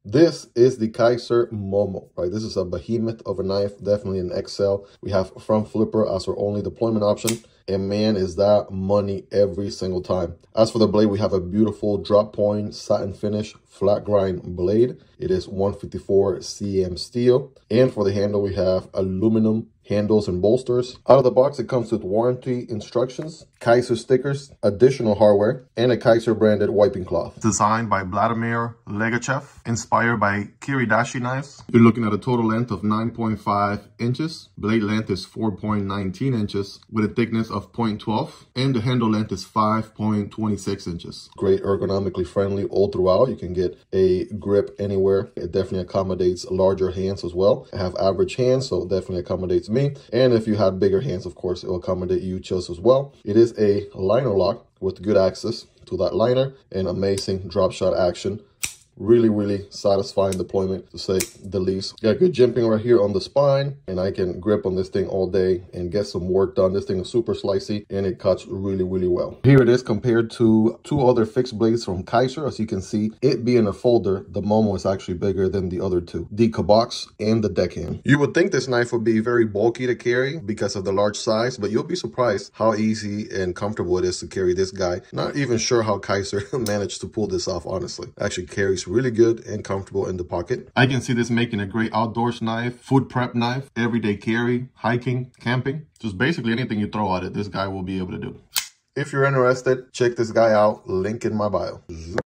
This is the Kizer Momo, right? This is a behemoth of a knife, definitely an XL. We have front flipper as our only deployment option. And man, is that money every single time. As for the blade, we have a beautiful drop point, satin finish, flat grind blade. It is 154 cm steel. And for the handle, we have aluminum handles and bolsters. Out of the box, it comes with warranty instructions, Kizer stickers, additional hardware, and a Kizer branded wiping cloth. Designed by Vladimir Legachev, inspired by Kiridashi knives. You're looking at a total length of 9.5 inches. Blade length is 4.19 inches with a thickness of 0.12, and the handle length is 5.26 inches. Great ergonomically friendly all throughout. You can get a grip anywhere. It definitely accommodates larger hands as well. I have average hands, so it definitely accommodates me. And if you have bigger hands, of course, it will accommodate you just as well. It is a liner lock with good access to that liner and amazing drop shot action. Really satisfying deployment, to say the least. Got good jimping right here on the spine, and I can grip on this thing all day and get some work done. This thing is super slicey and it cuts really well. Here it is compared to two other fixed blades from Kizer. As you can see, it being a folder, the Momo is actually bigger than the other two, the Kabox and the deckhand. You would think this knife would be very bulky to carry because of the large size, but you'll be surprised how easy and comfortable it is to carry this guy. Not even sure how Kizer managed to pull this off, honestly. It actually carries really good and comfortable in the pocket. I can see this making a great outdoors knife, food prep knife, everyday carry, hiking, camping. Just basically anything you throw at it, this guy will be able to do. If you're interested, check this guy out. Link in my bio.